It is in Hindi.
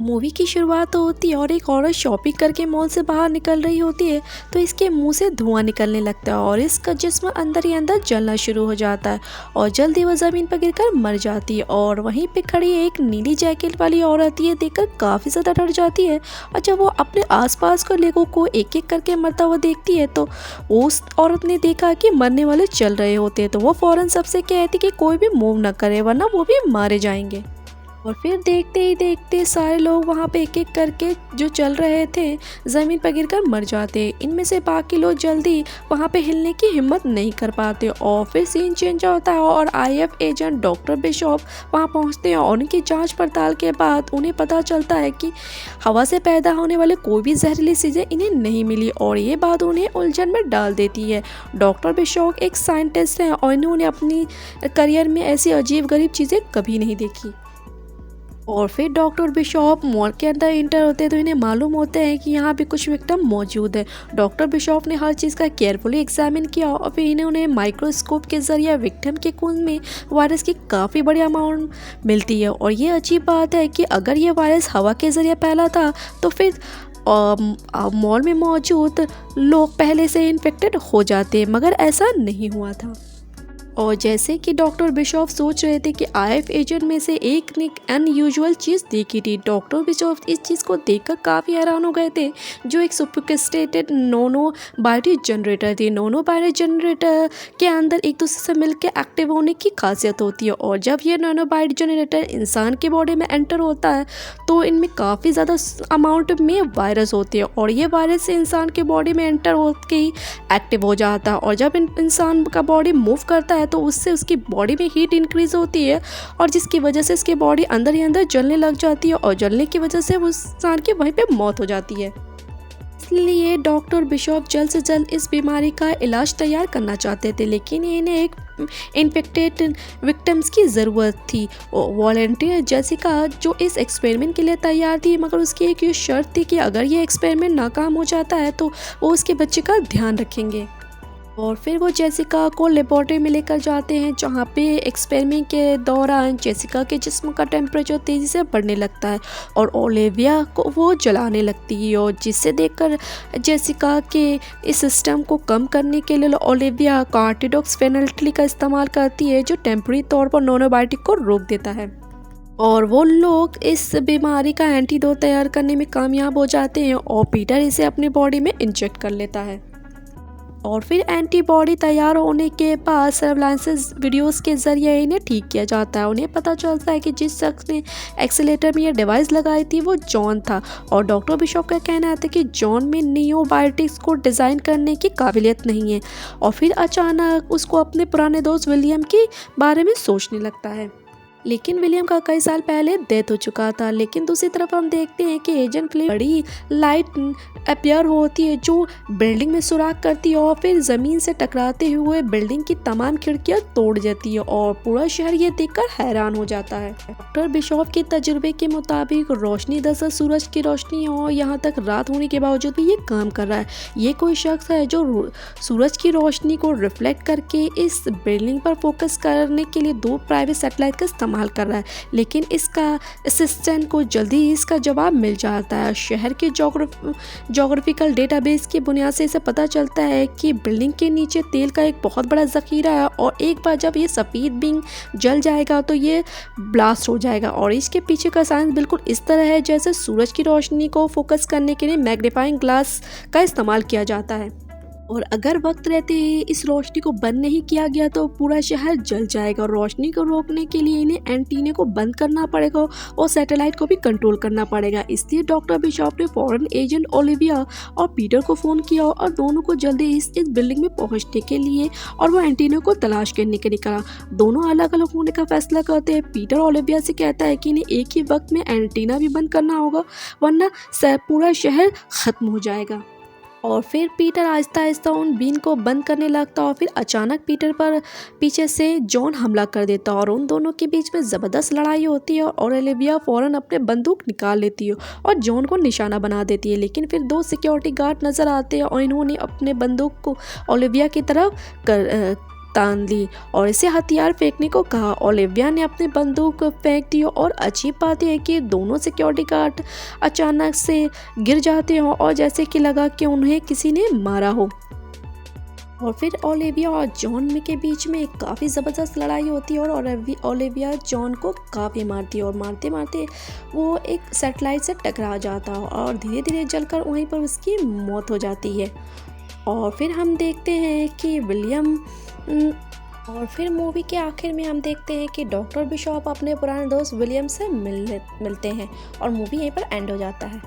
मूवी की शुरुआत तो होती है और एक औरत शॉपिंग करके मॉल से बाहर निकल रही होती है। तो इसके मुंह से धुआं निकलने लगता है और इसका जिस्म अंदर ही अंदर जलना शुरू हो जाता है और जल्दी वो ज़मीन पर गिरकर मर जाती है। और वहीं पे खड़ी एक नीली जैकेट वाली औरत ये देखकर काफ़ी ज़्यादा डर जाती है। और जब वो अपने आसपास के लोगों को एक एक करके मरता हुआ देखती है तो उस औरत ने देखा कि मरने वाले चल रहे होते हैं। तो वो फ़ौरन सबसे कहती कि कोई भी मूव ना करे वरना वो भी मारे जाएंगे। और फिर देखते ही देखते सारे लोग वहाँ पे एक एक करके जो चल रहे थे ज़मीन पर गिरकर मर जाते। इनमें से बाकी लोग जल्दी वहाँ पे हिलने की हिम्मत नहीं कर पाते और फिर सीन चेंज होता है और आईएफ एजेंट डॉक्टर बिशॉप वहाँ पहुँचते हैं और उनकी जांच पड़ताल के बाद उन्हें पता चलता है कि हवा से पैदा होने वाले कोई भी जहरीली चीज़ें इन्हें नहीं मिली और ये बात उन्हें उलझन में डाल देती है। डॉक्टर बिशॉप एक साइंटिस्ट हैं और इन्होंने अपनी करियर में ऐसी अजीब गरीब चीज़ें कभी नहीं देखी। और फिर डॉक्टर बिशॉप मॉल के अंदर इंटर होते हैं तो इन्हें मालूम होता है कि यहाँ पे कुछ विक्टिम मौजूद है। डॉक्टर बिशॉप ने हर चीज़ का केयरफुली एग्जामिन किया और फिर इन्हें उन्हें माइक्रोस्कोप के जरिए विक्टिम के खून में वायरस की काफ़ी बड़ी अमाउंट मिलती है। और ये अजीब बात है कि अगर ये वायरस हवा के ज़रिए फैला था तो फिर मॉल में मौजूद लोग पहले से इन्फेक्टेड हो जाते, मगर ऐसा नहीं हुआ था। और जैसे कि डॉक्टर बिशॉप सोच रहे थे कि आईएफ एजेंट में से एक ने अनयूजुअल चीज़ देखी थी। डॉक्टर बिशॉप इस चीज़ को देखकर काफ़ी हैरान हो गए थे, जो एक सोफिस्टिकेटेड नोनो बायोटिक जनरेटर थी। नोनो बायोटिक जनरेटर के अंदर एक दूसरे से मिलकर एक्टिव होने की खासियत होती है और जब ये नोनो बायोटिक जनरेटर इंसान के बॉडी में एंटर होता है तो इनमें काफ़ी ज़्यादा अमाउंट में वायरस होते हैं और ये वायरस इंसान के बॉडी में एंटर होकर ही एक्टिव हो जाता है। और जब इंसान का बॉडी मूव करता है तो उससे उसकी बॉडी में हीट इंक्रीज होती है और जिसकी वजह से इसकी बॉडी अंदर ही अंदर जलने लग जाती है और जलने की वजह से उस इंसान की वहीं पे मौत हो जाती है। इसलिए डॉक्टर बिशॉप जल्द से जल्द इस बीमारी का इलाज तैयार करना चाहते थे, लेकिन इन्हें एक इन्फेक्टेड विक्टिम्स की ज़रूरत थी। वॉलंटियर जेसिका जो इस एक्सपेरिमेंट के लिए तैयार थी, मगर उसकी एक ये शर्त थी कि अगर ये एक्सपेरिमेंट नाकाम हो जाता है तो वो उसके बच्चे का ध्यान रखेंगे। और फिर वो जेसिका को लेबोरेटरी में लेकर जाते हैं जहाँ पे एक्सपेरिमेंट के दौरान जेसिका के जिस्म का टेम्परेचर तेज़ी से बढ़ने लगता है और ओलिविया को वो जलाने लगती है। और जिससे देखकर जेसिका के इस सिस्टम को कम करने के लिए ओलिविया कार्टिडॉक्स फेनल्टी का इस्तेमाल करती है, जो टेम्परेरी तौर पर नोनोबायोटिक को रोक देता है। और वो लोग इस बीमारी का एंटीडोट तैयार करने में कामयाब हो जाते हैं और पीटर इसे अपनी बॉडी में इंजेक्ट कर लेता है। और फिर एंटीबॉडी तैयार होने के बाद सर्विलांस वीडियोस के ज़रिए इन्हें ठीक किया जाता है। उन्हें पता चलता है कि जिस शख्स ने एक्सीलेटर में ये डिवाइस लगाई थी वो जॉन था और डॉक्टर बिशॉप का कहना था कि जॉन में नियोबायोटिक्स को डिज़ाइन करने की काबिलियत नहीं है। और फिर अचानक उसको अपने पुराने दोस्त विलियम के बारे में सोचने लगता है, लेकिन विलियम का कई साल पहले डेथ हो चुका था। लेकिन दूसरी तरफ हम देखते हैं कि एजेंट फ्लिप बड़ी लाइट अपीयर होती है जो बिल्डिंग में सुराख करती है और फिर ज़मीन से टकराते हुए बिल्डिंग की तमाम खिड़कियां तोड़ देती है और पूरा शहर ये देखकर हैरान हो जाता है। डॉक्टर बिशॉप के तजुर्बे के मुताबिक रोशनी दरअसल सूरज की रोशनी है और यहाँ तक रात होने के बावजूद भी ये काम कर रहा है। ये कोई शख्स है जो सूरज की रोशनी को रिफ्लेक्ट करके इस बिल्डिंग पर फोकस करने के लिए 2 प्राइवेट सैटेलाइट का इस्तेमाल कर रहा है, लेकिन इसका असिस्टेंट को जल्दी ही इसका जवाब मिल जाता है। शहर के जोग्राफिकल डेटाबेस की बुनियाद से इसे पता चलता है कि बिल्डिंग के नीचे तेल का एक बहुत बड़ा ज़ख़ीरा है और एक बार जब ये सफ़ेद बिंग जल जाएगा तो ये ब्लास्ट हो जाएगा। और इसके पीछे का साइंस बिल्कुल इस तरह है जैसे सूरज की रोशनी को फोकस करने के लिए मैग्नीफाइंग ग्लास का इस्तेमाल किया जाता है और अगर वक्त रहते ही इस रोशनी को बंद नहीं किया गया तो पूरा शहर जल जाएगा। और रोशनी को रोकने के लिए इन्हें एंटीने को बंद करना पड़ेगा और सैटेलाइट को भी कंट्रोल करना पड़ेगा। इसलिए डॉक्टर बिशॉप ने फॉरेन एजेंट ओलिविया और पीटर को फ़ोन किया और दोनों को जल्दी इस बिल्डिंग में पहुंचने के लिए और वो एंटीने को तलाश करने के लिए कहा। दोनों अलग अलग होने का फैसला करते हैं। पीटर ओलिविया से कहता है कि इन्हें एक ही वक्त में एंटीना भी बंद करना होगा वरना पूरा शहर ख़त्म हो जाएगा। और फिर पीटर आहिस्ता आहिस्ता उन बीन को बंद करने लगता और फिर अचानक पीटर पर पीछे से जॉन हमला कर देता और उन दोनों के बीच में ज़बरदस्त लड़ाई होती है और ओलिविया फ़ौरन अपने बंदूक निकाल लेती है और जॉन को निशाना बना देती है। लेकिन फिर 2 सिक्योरिटी गार्ड नज़र आते हैं और इन्होंने अपने बंदूक को ओलिविया की तरफ तान ली और इसे हथियार फेंकने को कहा। ओलिविया ने अपनी बंदूक फेंक दी और अजीब बात यह है कि दोनों सिक्योरिटी गार्ड अचानक से गिर जाते हैं और जैसे कि लगा कि उन्हें किसी ने मारा हो। और फिर ओलिविया और जॉन के बीच में एक काफ़ी ज़बरदस्त लड़ाई होती है और ओलिविया जॉन को काफ़ी मारती है और मारते मारते वो एक सेटेलाइट से टकरा जाता है और धीरे धीरे जलकर वहीं पर उसकी मौत हो जाती है। और फिर हम देखते हैं कि और फिर मूवी के आखिर में हम देखते हैं कि डॉक्टर बिशॉप अपने पुराने दोस्त विलियम से मिलते हैं और मूवी यहीं पर एंड हो जाता है।